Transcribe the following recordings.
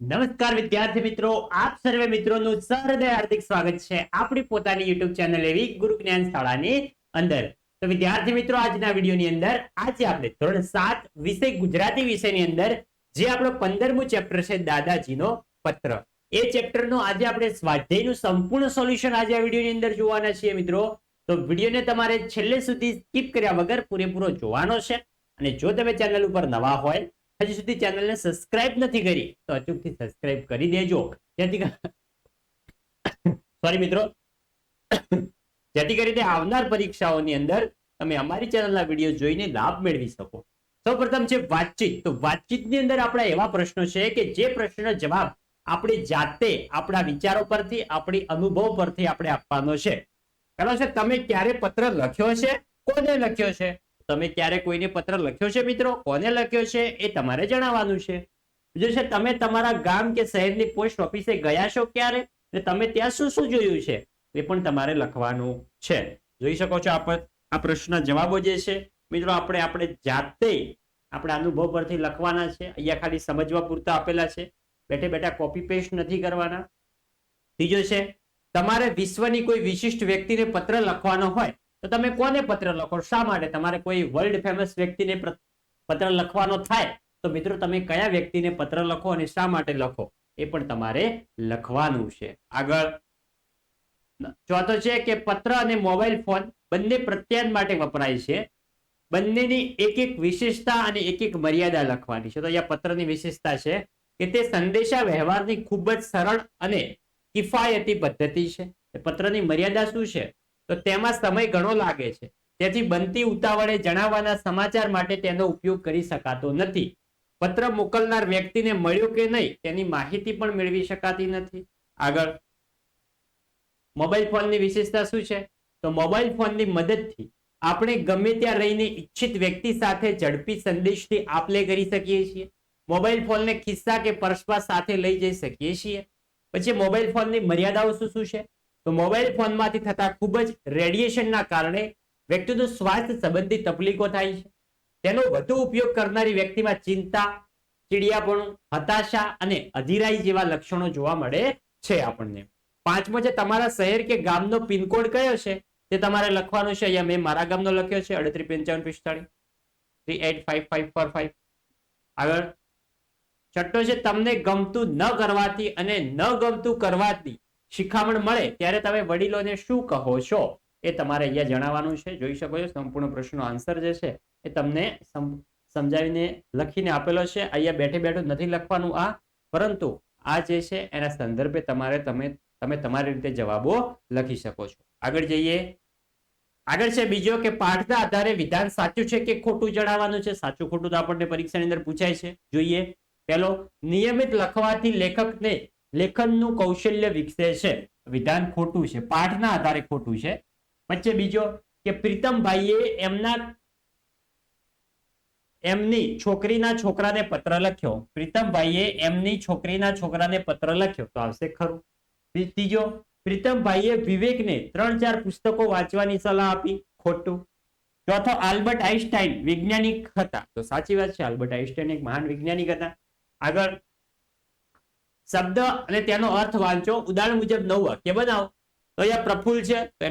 નમસ્કાર વિદ્યાર્થી મિત્રો, આપ સર્વે મિત્રોનું સહૃદય હાર્દિક સ્વાગત છે આપણી પોતાની યુટ્યુબ ચેનલ એવી ગુરુ જ્ઞાન શાળાની અંદર. તો વિદ્યાર્થી મિત્રો, આજના વિડીયોની અંદર આજે આપણે ધોરણ 7 વિષય ગુજરાતી વિષયની અંદર જે આપણો 15મું ચેપ્ટર છે દાદાજીનો પત્ર, એ ચેપ્ટરનો આજે આપણે સ્વાધ્યાયનું સંપૂર્ણ સોલ્યુશન આજે આ વિડીયોની અંદર જોવાના છીએ મિત્રો. તો વિડીયોને તમારે છેલ્લે સુધી સ્કીપ કર્યા વગર પૂરેપૂરો જોવાનો છે. અને જો તમે ચેનલ ઉપર નવા હોય, હજી સુધી ચેનલને સબસ્ક્રાઇબ નથી કરી તો અચૂકથી સબસ્ક્રાઇબ કરી દેજો, જેથી સોરી મિત્રો, જેથી કરીને આવનાર પરીક્ષાઓની અંદર તમે અમારી ચેનલના વિડીયો જોઈને લાભ મેળવી શકો. સૌપ્રથમ છે વાતચીત. તો વાતચીતની અંદર આપણા એવા પ્રશ્નો છે કે જે પ્રશ્નનો જવાબ આપણે જાતે આપણા વિચારો પરથી, આપણી અનુભવ પરથી આપણે આપવાનો છે. પહેલો છે, તમે ક્યારે પત્ર લખ્યો છે? કોને લખ્યો છે? તમે ક્યારે કોઈને પત્ર લખ્યો છે મિત્રો? કોને લખ્યો છે એ તમારે જણાવવાનું છે. બીજું છે, તમે તમારા ગામ કે શહેરની પોસ્ટ ઓફિસે ગયા છો ક્યારે? અને તમે ત્યાં શું શું જોયું છે એ પણ તમારે લખવાનું છે. જોઈ શકો છો આ પ્રશ્નના જવાબો જે છે મિત્રો આપણે જાતે આપણા અનુભવ પરથી લખવાના છે. અહીંયા ખાલી સમજવા પૂરતા આપેલા છે, બેઠે બેઠા કોપી પેસ્ટ નથી કરવાના. ત્રીજો છે, તમારે વિશ્વની કોઈ વિશિષ્ટ વ્યક્તિને પત્ર લખવાનો હોય તો તમે કોને પત્ર લખો? શા માટે? તમારે કોઈ વર્લ્ડ ફેમસ વ્યક્તિને પત્ર લખવાનો થાય તો મિત્રો તમે કયા વ્યક્તિને પત્ર લખો અને શા માટે લખો એ પણ તમારે લખવાનું છે. આગળ ચોથો છે કે પત્ર અને મોબાઈલ ફોન બંને પ્રત્યાયન માટે વપરાય છે. બંનેની એક એક વિશેષતા અને એક એક મર્યાદા લખવાની છે. તો અહીંયા પત્રની વિશેષતા છે કે તે સંદેશા વ્યવહારની ખૂબ જ સરળ અને કિફાયતી પદ્ધતિ છે. પત્રની મર્યાદા શું છે? તો તેમાં સમય ઘણો લાગે છે, તેથી બનતી ઉતાવળે જણાવવાના સમાચાર માટે તેનો ઉપયોગ કરી શકાતો નથી. પત્ર મોકલનાર વ્યક્તિને મળ્યો કે નહીં તેની માહિતી પણ મેળવી શકાતી નથી. આગળ મોબાઈલ ફોનની વિશેષતા શું છે? તો મોબાઈલ ફોનની મદદથી આપણે ગમે ત્યાં રહીને ઈચ્છિત વ્યક્તિ સાથે ઝડપી સંદેશથી આપ-લે કરી શકીએ છીએ. મોબાઈલ ફોનને ખિસ્સા કે પર્સમાં સાથે લઈ જઈ શકીએ છીએ. પછી મોબાઈલ ફોનની મર્યાદાઓ શું શું છે? તો મોબાઈલ ફોનમાંથી થતા ખૂબ જ રેડિયેશનના કારણે વ્યક્તિનું સ્વાસ્થ્ય સંબંધી તકલીફો થાય છે. તેનો વધુ ઉપયોગ કરનારી વ્યક્તિમાં ચિંતા, ચીડિયાપણું, હતાશા અને અધીરાઈ જેવા લક્ષણો જોવા મળે છે આપણને. પાંચમો છે, તમારા શહેર કે ગામનો પિનકોડ કયો છે તે તમારે લખવાનું છે. અહીંયા મેં મારા ગામનો લખ્યો છે 385545 385545. આગળ છઠ્ઠો છે, તમને ગમતું ન કરવાથી અને ન ગમતું કરવાથી શિખામણ મળે ત્યારે તમે વડીલોને શું કહો છો એ તમારે અહીંયા જણાવવાનું છે. જોઈ શકો છો સંપૂર્ણ પ્રશ્નનો આન્સર જે છે એ તમને સમજાવીને લખીને આપેલો છે. અહીંયા બેઠે બેઠું નથી લખવાનું આ, પરંતુ આ જે છે એના સંદર્ભે તમે તમારી રીતે જવાબો લખી શકો છો. આગળ જઈએ. આગળ છે બીજો કે પાઠના આધારે વિધાન સાચું છે કે ખોટું જણાવવાનું છે. સાચું ખોટું તો આપણને પરીક્ષાની અંદર પૂછાય છે. જોઈએ. પહેલો, નિયમિત લખવાથી લેખકને લેખનનું કૌશલ્ય વિકસે છે. વિધાન ખોટું છે, પાઠના આધારે ખોટું છે. પછી બીજો કે પ્રીતમભાઈએ એમની છોકરીના છોકરાને પત્ર લખ્યો. પ્રીતમભાઈએ એમની છોકરીના છોકરાને પત્ર લખ્યો તો આવશે ખરું. ત્રીજો, પ્રીતમભાઈએ વિવેકને 3-4 પુસ્તકો વાંચવાની સલાહ આપી. ખોટું. ચોથો, આલ્બર્ટ આઈન્સ્ટાઈન વૈજ્ઞાનિક હતા. તો સાચી વાત છે, આલ્બર્ટ આઈન્સ્ટાઈન એક મહાન વૈજ્ઞાનિક હતા. આગળ શબ્દ અને તેનો અર્થ વાંચો. ઉદાહરણ મુજબ નવું વાક્ય બનાવો. તો અહીંયા પ્રફુલ્લ છે તો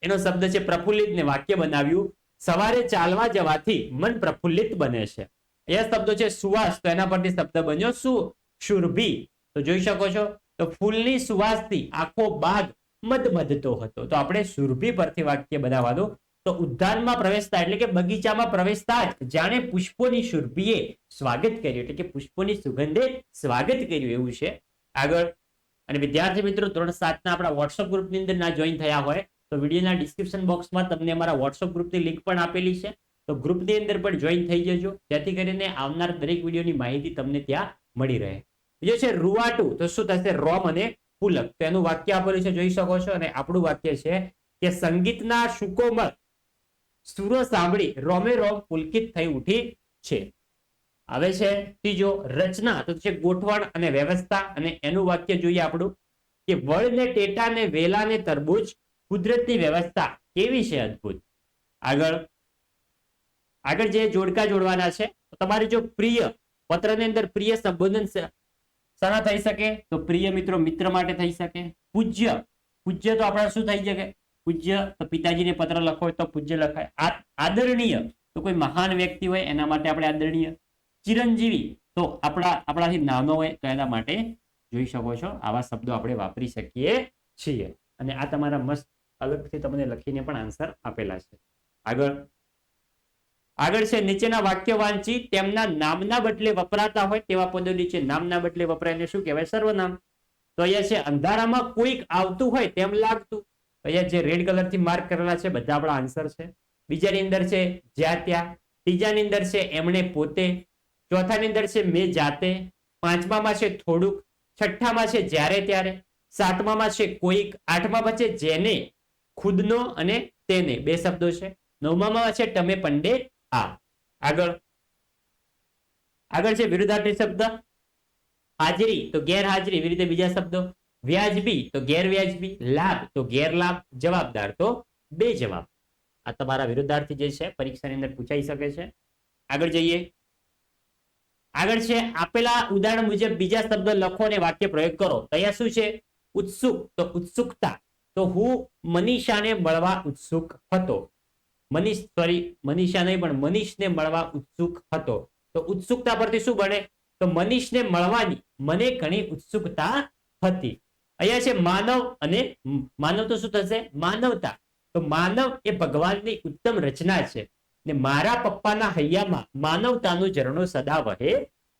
એનો શબ્દ છે પ્રફુલ્લિત ને વાક્ય બનાવ્યું. સવારે ચાલવા જવાથી મન પ્રફુલ્લિત બને છે. અહીંયા શબ્દો છે સુવાસ, તો એના પરથી શબ્દ બન્યો સુરભી. તો જોઈ શકો છો તો ફૂલની સુવાસથી આખો બાગ મદમદતો હતો. તો આપણે સુરભી પરથી વાક્ય બનાવવાનું. તો ઉદ્યાનમાં પ્રવેશતા એટલે કે બગીચામાં પ્રવેશતા જ જાણે પુષ્પોની સુરભીએ સ્વાગત કર્યું, એટલે કે પુષ્પોની સુગંધે સ્વાગત કર્યું એવું છે. આગળ, અને વિદ્યાર્થી મિત્રો ધોરણ 7 ના આપણા વોટ્સઅપ ગ્રુપની અંદર ના જોઈન થયા હોય તો વિડીયોના ડિસ્ક્રિપ્શન બોક્સમાં તમને અમારા વોટ્સઅપ ગ્રુપની લિંક પણ આપેલી છે. તો ગ્રુપની અંદર પણ જોઈન થઈ જજો, જેથી કરીને આવનાર દરેક વિડીયોની માહિતી તમને ત્યાં મળી રહે. બીજો છે રૂવાટું. તો શું થશે? રોમ અને પુલક. તો એનું વાક્ય આપેલું છે, જોઈ શકો છો. અને આપણું વાક્ય છે કે સંગીતના સુકોમળ સુરો સાંભળી રોમે રોમ પુલકિત થઈ ઉઠી છે. હવે છે ત્રીજો રચના. તો છે ગોઠવણ અને વ્યવસ્થા. અને એનું વાક્ય જોઈએ આપણું કે વળને ટેટા ને વેલા ને તરબૂચ, કુદરતની વ્યવસ્થા કેવી છે અદ્ભુત. આગળ જે જોડકા જોડવાના છે. તમારી જો પ્રિય પત્રની અંદર પ્રિય સંબોધન શાના થઈ શકે? તો પ્રિય મિત્રો મિત્ર માટે થઈ શકે. પૂજ્ય, પૂજ્ય તો આપણા શું થઈ શકે? પૂજ્ય તો પિતાજીને પત્ર લખો હોય તો પૂજ્ય લખાય. આદરણીય તો કોઈ મહાન વ્યક્તિ હોય એના માટે આપણે આદરણીય. ચિરંજીવી તો આપણાથી નાનો હોય તો એના માટે જોઈ શકો છો આવા શબ્દો આપણે વાપરી શકીએ છીએ. અને આ તમારા મસ્ત અલગથી તમને લખીને પણ આન્સર આપેલા છે. આગળ છે નીચેના વાક્ય વાંચી તેમના નામના બદલે વપરાતા હોય તેવા પદો નીચે નામના બદલે વપરાયને શું કહેવાય? સર્વનામ. તો અહીંયા છે અંધારામાં કોઈક આવતું હોય તેમ લાગતું. અહીંયા જે રેડ કલર થી માર્ક કરેલા છે બધા આપણા આન્સર છે. બીજાની અંદર છે જ્યાં ત્યાં. ત્રીજાની અંદર છે એમણે પોતે. ચોથાની અંદર છે મેં જાતે. પાંચમામાં છે થોડુંક. છઠ્ઠામાં છે જ્યારે ત્યારે. સાતમામાં છે કોઈક. આઠમામાં છે જેને, ખુદનો અને તેને, બે શબ્દો છે. નવમામાં છે તમે પંડે આ. આગળ છે વિરુદ્ધાર્થી શબ્દ. હાજરી તો ગેરહાજરી, એવી રીતે બીજા શબ્દો. વ્યાજબી તો ગેરવ્યાજબી. લાભ તો ગેરલાભ. જવાબદાર તો બેજવાબ. આ તમારા વિરુદ્ધાર્થી જે છે પરીક્ષાની અંદર પૂછાઈ શકે છે. આગળ જઈએ. આગળ છે આપેલા ઉદાહરણ મુજબ બીજા શબ્દ લખો અને વાક્ય પ્રયોગ કરો. તો અહીંયા શું છે? ઉત્સુક તો ઉત્સુકતા. તો હું મનીષાને મળવા ઉત્સુક હતો. મનીષા નહીં પણ મનીષને મળવા ઉત્સુક હતો. તો ઉત્સુકતા પરથી શું બને? તો મનીષને મળવાની મને ઘણી ઉત્સુકતા હતી. અહીંયા છે માનવ અને માનવ તો શું થશે? માનવતા. તો માનવ એ ભગવાનની ઉત્તમ રચના છે ને મારા પપ્પાના હૈયામાં માનવતાનું ઝરણું સદા વહે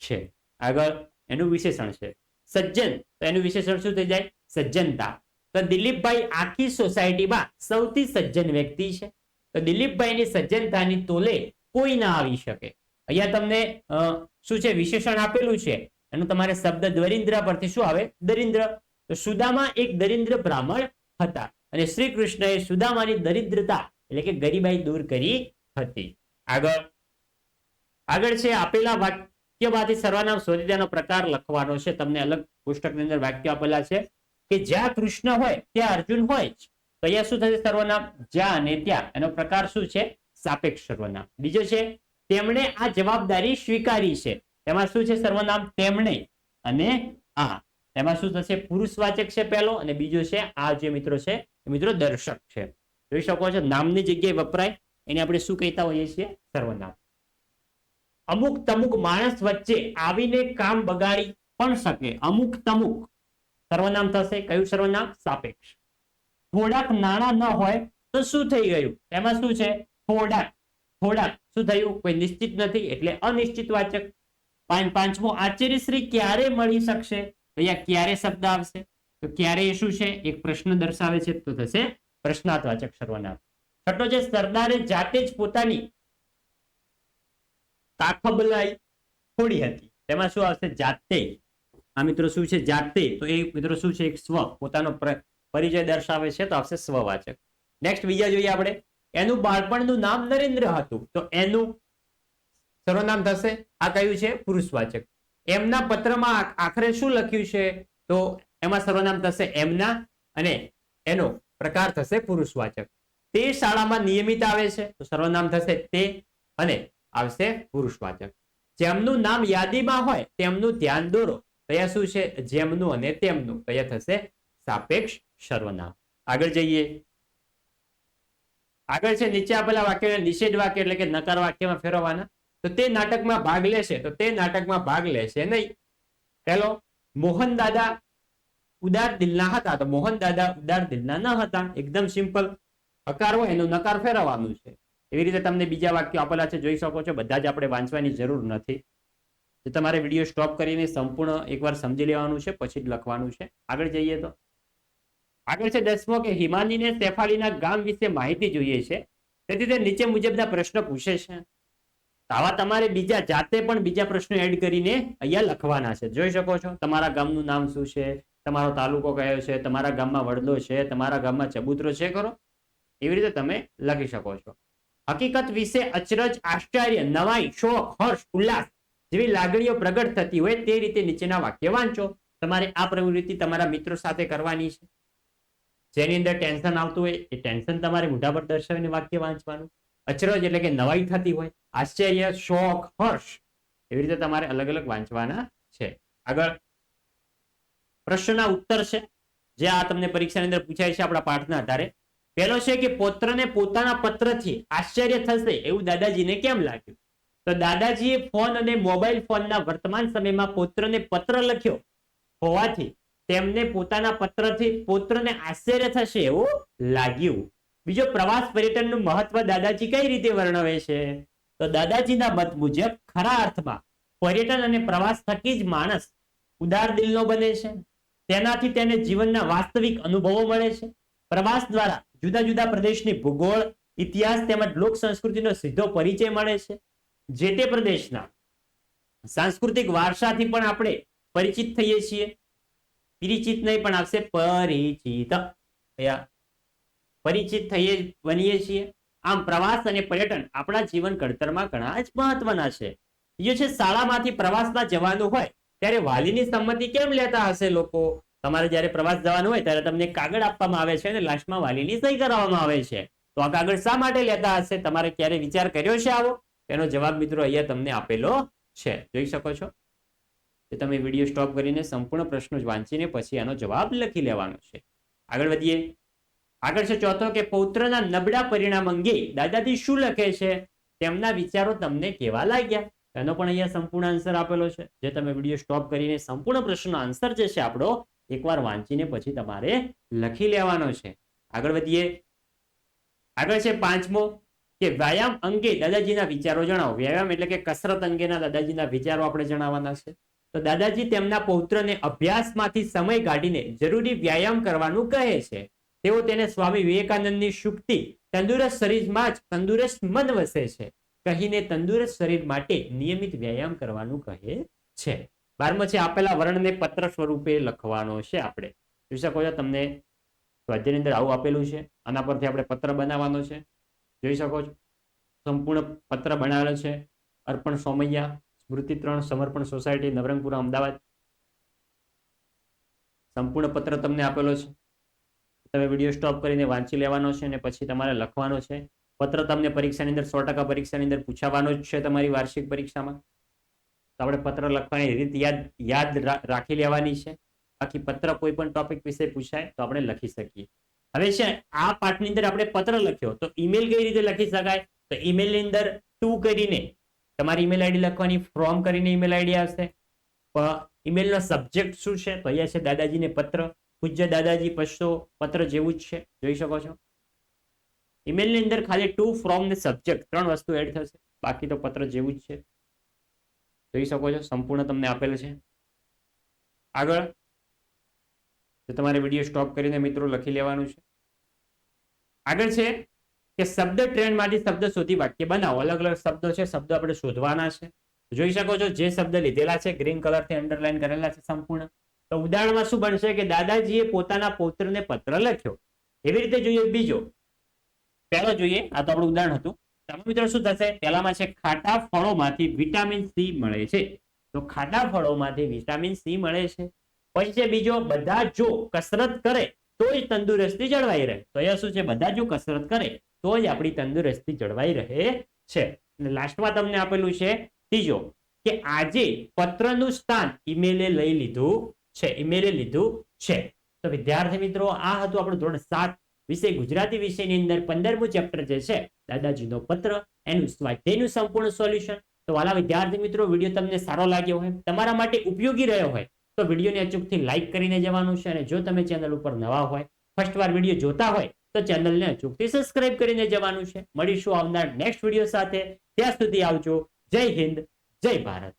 છે. આગળ એનું વિશેષણ છે સજ્જન. તો એનું વિશેષણ શું થઈ જાય? સજ્જનતા. તો દિલીપભાઈ આખી સોસાયટીમાં સૌથી સજ્જન વ્યક્તિ છે. તો દિલીપભાઈની સજ્જનતાની તોલે કોઈ ના આવી શકે. અહીંયા તમને શું છે? વિશેષણ આપેલું છે. એનું તમારે શબ્દ દ્વરિન્દ્ર પરથી શું આવે? દરિદ્ર. તો સુદામા એક દરિદ્ર બ્રાહ્મણ હતા અને શ્રી કૃષ્ણએ સુદામાની દરિદ્રતા એટલે કે ગરીબાઈ દૂર કરી હતી. આગળ છે આપેલા વાક્યમાંથી સર્વનામ શોધી તેનો પ્રકાર લખવાનો છે. તમને અલગ પુસ્તકની અંદર વાક્ય આપેલા છે કે જ્યાં કૃષ્ણ હોય ત્યાં અર્જુન હોય જ. તો અહીંયા શું થશે? સર્વનામ. જ્યાં અને ત્યાં. એનો પ્રકાર શું છે? સાપેક્ષ સર્વનામ. બીજો છે તેમણે આ જવાબદારી સ્વીકારી છે. તેમાં શું છે? સર્વનામ. તેમણે અને આ. એમાં શું થશે? પુરુષવાચક છે પહેલો અને બીજો છે આ જે મિત્રો છે એ મિત્રો દર્શક છે. જોઈ શકો છો નામની જગ્યાએ વપરાય એને આપણે શું કહેતા હોઈએ છીએ? સર્વનામ. અમુક તમુક માણસ વચ્ચે આવીને કામ બગાડી પણ શકે. અમુક તમુક સર્વનામ થશે. કયું સર્વનામ? સાપેક્ષ. થોડાક નાણાં ન હોય તો શું થઈ ગયું? એમાં શું છે? થોડાક. થોડાક શું થયું? કોઈ નિશ્ચિત નથી એટલે અનિશ્ચિત વાચક. પાંચમો આચાર્યશ્રી ક્યારે મળી શકશે? અહીંયા ક્યારે શબ્દ આવશે. તો ક્યારે શું છે? એક પ્રશ્ન દર્શાવે છે તો થશે પ્રશ્નાર્થવાચક સર્વનામ. છઠ્ઠો છે સરદારે જાતે જ પોતાની કાખબલાઈ ખોડી હતી. તેમાં શું આવશે? જાતે. આ મિત્રો શું છે? જાતે. તો એ મિત્રો શું છે? એક સ્વ, પોતાનો પરિચય દર્શાવે છે તો આવશે સ્વવાચક. નેક્સ્ટ બીજા જોઈએ આપણે. એનું બાળપણનું નામ નરેન્દ્ર હતું. તો એનું સર્વનામ થશે. આ કયું છે? પુરુષવાચક. એમના પત્રમાં આખરે શું લખ્યું છે? તો એમાં સર્વનામ થશે એમના અને એનો પ્રકાર થશે પુરુષવાચક. તે શાળામાં નિયમિત આવે છે. તો સર્વનામ થશે તે અને આવશે પુરુષવાચક. જેમનું નામ યાદીમાં હોય તેમનું ધ્યાન દોરો. તો અહીંયા શું છે? જેમનું અને તેમનું. તો અહીંયા થશે સાપેક્ષ સર્વનામ. આગળ જઈએ. આગળ છે નીચે આપેલા વાક્ય નિષેધ વાક્ય એટલે કે નકાર વાક્યમાં ફેરવવાના. તો તે નાટકમાં ભાગ લેશે. તો તે નાટકમાં ભાગ લેશે નહીં. પેલો મોહન દાદા ઉદાર દિલના હતા. તો મોહન દાદા ઉદાર દિલના ન હતા. એકદમ સિમ્પલ. હકાર હોય એનું નકાર ફેરવવાનું છે. એવી રીતે તમને બીજા વાક્યો આપેલા છે જોઈ શકો છો. બધા જ આપણે વાંચવાની જરૂર નથી. તમારે વિડીયો સ્ટોપ કરીને સંપૂર્ણ એકવાર સમજી લેવાનું છે પછી જ લખવાનું છે. આગળ જઈએ તો આગળ છે 10મો કે હિમાનીને શેફાલીના ગામ વિશે માહિતી જોઈએ છે તેથી તે નીચે મુજબના પ્રશ્ન પૂછે છે. આવા તમારે બીજા જાતે પણ બીજા પ્રશ્નો એડ કરીને અહીંયા લખવાના છે. જોઈ શકો છો તમારા ગામનું નામ શું છે, તમારો તાલુકો કયો છે, તમારા ગામમાં વડલો છે, તમારા ગામમાં ચબૂતરો છે ખરો. એવી રીતે તમે લખી શકો છો. હકીકત વિશે અચરજ, આશ્ચર્ય, નવાઈ, શોખ, હર્ષ, ઉલ્લાસ જેવી લાગણીઓ પ્રગટ થતી હોય તે રીતે નીચેના વાક્ય વાંચો. તમારે આ પ્રવૃત્તિ તમારા મિત્રો સાથે કરવાની છે. જેની અંદર ટેન્શન આવતું હોય એ ટેન્શન તમારે મોઢા પર દર્શાવીને વાક્ય વાંચવાનું. અચરજ એટલે કે નવાઈ થતી હોય, આશ્ચર્ય, શોખ, હર્ષ એવી રીતે તમારે અલગ અલગ વાંચવાના છે. આગળ પ્રશ્નના ઉત્તર છે જે આ તમને પરીક્ષાની અંદર પૂછાય છે આપણા પાઠના આધારે. પહેલો છે કે પુત્રને પોતાના પત્રથી આશ્ચર્ય થશે એવું દાદાજીને કેમ લાગ્યું? તો દાદાજીએ ફોન અને મોબાઈલ ફોનના વર્તમાન સમયમાં પુત્રને પત્ર લખ્યો હોવાથી તેમને પોતાના પત્રથી પુત્રને આશ્ચર્ય થશે એવું લાગ્યું. બીજો, પ્રવાસ પર્યટનનું મહત્વ દાદાજી કઈ રીતે વર્ણવે છે? તો દાદાજીના મત મુજબ ખરા અર્થમાં પર્યટન અને પ્રવાસ થકી જ માણસ ઉદાર દિલનો બને છે. તેનાથી તેને જીવનના વાસ્તવિક અનુભવો મળે છે. પ્રવાસ દ્વારા જુદા જુદા પ્રદેશની ભૂગોળ, ઇતિહાસ તેમજ લોક સંસ્કૃતિનો સીધો પરિચય મળે છે. જે તે પ્રદેશના સાંસ્કૃતિક વારસાથી પણ આપણે પરિચિત થઈએ છીએ. પરિચિત નહીં પણ આવશે પરિચિત, પરિચિત બનીએ છીએ. આમ પ્રવાસ અને પર્યટન આપણા જીવન ઘડતરમાં ઘણા જ મહત્વના છે. બીજો છે, શાળામાંથી પ્રવાસમાં જવાનું હોય ત્યારે વાલીની સંમતિ કેમ લેતા હશે લોકો? તમારે જ્યારે પ્રવાસ જવાનું હોય ત્યારે તમને કાગળ આપવામાં આવે છે અને લાસ્ટમાં વાલીની સહી કરાવવામાં આવે છે. તો આ કાગળ શા માટે લેતા હશે? તમારે ક્યારે વિચાર કર્યો છે આવો? તેનો જવાબ મિત્રો અહીંયા તમને આપેલો છે, જોઈ શકો છો. તમે વિડીયો સ્ટોપ કરીને સંપૂર્ણ પ્રશ્નો વાંચીને પછી આનો જવાબ લખી લેવાનો છે. આગળ વધીએ. આગળ છે ચોથો કે પૌત્રના નબળા પરિણામ અંગે દાદાજી શું લખે છે? તેમના વિચારો તમને કેવા લાગ્યા? એનો પણ અહીંયા સંપૂર્ણ આન્સર આપેલો છે, જે તમે વિડીયો સ્ટોપ કરીને સંપૂર્ણ પ્રશ્નનો આન્સર જે છે આપણો એકવાર વાંચીને પછી તમારે લખી લેવાનો છે. આગળ વધીએ. આગળ છે પાંચમો કે વ્યાયામ અંગે દાદાજીના વિચારો જણાવો. વ્યાયામ એટલે કે કસરત અંગેના દાદાજીના વિચારો આપણે જણાવવાના છે. તો દાદાજી તેમના પૌત્રને અભ્યાસમાંથી સમય કાઢીને જરૂરી વ્યાયામ કરવાનું કહે છે. તેઓ તેને સ્વામી વિવેકાનંદની સૂક્તિ તંદુરસ્ત શરીરમાં જ તંદુરસ્ત મન વસે છે કહીને તંદુરસ્ત શરીર માટે નિયમિત વ્યાયામ કરવાનું કહે છે. 12મો છે આપેલા વર્ણને પત્ર સ્વરૂપે લખવાનો છે. આપણે જોઈ શકો છો તમને સ્વાધ્યાયની અંદર આવું આપેલું છે. આના પરથી આપણે પત્ર બનાવવાનો છે. જોઈ શકો છો સંપૂર્ણ પત્ર બનાવેલો છે. અર્પણ સોમૈયા, સ્મૃતિ 3, સમર્પણ સોસાયટી, નવરંગપુરા, અમદાવાદ. સંપૂર્ણ પત્ર તમને આપેલો છે. તમે વિડીયો સ્ટોપ કરીને વાંચી લેવાનો છે અને પછી તમારે લખવાનો છે. પત્ર તમને પરીક્ષાની અંદર 100% પરીક્ષાની અંદર પૂછાવાનો જ છે તમારી વાર્ષિક પરીક્ષામાં. તો આપણે પત્ર લખવાની રીત યાદ રાખી લેવાની છે. બાકી પત્ર કોઈ પણ ટોપિક વિશે પૂછાય તો આપણે લખી શકીએ. હવે છે આ પાઠની અંદર આપણે પત્ર લખ્યો તો ઈમેલ કઈ રીતે લખી શકાય? તો ઈમેલ ની અંદર ટુ કરીને તમારી ઈમેલ આઈડી લખવાની, ફ્રોમ કરીને ઈમેલ આઈડી આવશે. ઈમેલનો સબ્જેક્ટ શું છે? તો અહીંયા છે દાદાજીને પત્ર, પૂજ્ય દાદાજી પછતો, પત્ર જેવું જ છે, જોઈ શકો છો. ઈમેલની અંદર ખાલી ટુ, ફ્રોમ ને સબ્જેક્ટ 3 વસ્તુ એડ થશે. બાકી તો પત્ર જેવું જ છે, જોઈ શકો છો. સંપૂર્ણ તમને આપેલ છે. આગળ તમારે વિડીયો સ્ટોપ કરીને મિત્રો લખી લેવાનું છે. આગળ છે કે શબ્દ ટ્રેન્ડમાંથી શબ્દ શોધી વાક્ય બનાવો. અલગ અલગ શબ્દો છે, શબ્દો આપણે શોધવાના છે. જોઈ શકો છો જે શબ્દ લીધેલા છે ગ્રીન કલરથી અંડરલાઈન કરેલા છે સંપૂર્ણ. તો ઉદાહરણમાં શું બનશે કે દાદાજીએ પોતાના પૌત્રને પત્ર લખ્યો. એવી રીતે જોઈએ બીજો. પહેલો જોઈએ, આ તો આપણું ઉદાહરણ હતું. તમે મિત્રો શું થશે? પહેલામાં છે ખાટા ફળોમાંથી વિટામિન સી મળે છે. તો ખાટા ફળોમાંથી વિટામિન સી મળે છે. પછી છે બીજો, બધા જો કસરત કરે તો જ તંદુરસ્તી જળવાઈ રહે. તો અહીંયા શું છે? બધા જો કસરત કરે તો જ આપણી તંદુરસ્તી જળવાઈ રહે છે. અને લાસ્ટમાં તમને આપેલું છે ત્રીજો કે આજે પત્રનું સ્થાન ઈમેલે લઈ લીધું છે. ઈમેલે લીધું છે. તો વિદ્યાર્થી મિત્રો આ હતું આપણું ધોરણ 7 વિષય ગુજરાતી વિષયની અંદર 15મું ચેપ્ટર જે છે દાદાજીનો પત્ર, એનું સ્વાધ્યાયનું સંપૂર્ણ સોલ્યુશન. તો વાલા વિદ્યાર્થી મિત્રો વિડીયો તમને સારો લાગ્યો હોય, તમારા માટે ઉપયોગી રહ્યો હોય તો વિડીયોને અચૂકથી લાઈક કરીને જવાનું છે. અને જો તમે ચેનલ ઉપર નવા હોય, ફર્સ્ટ વાર વિડીયો જોતા હોય તો ચેનલને અચૂકથી સબસ્ક્રાઇબ કરીને જવાનું છે. મળીશું આવનાર નેક્સ્ટ વિડીયો સાથે. ત્યાં સુધી આવજો. જય હિન્દ, જય ભારત.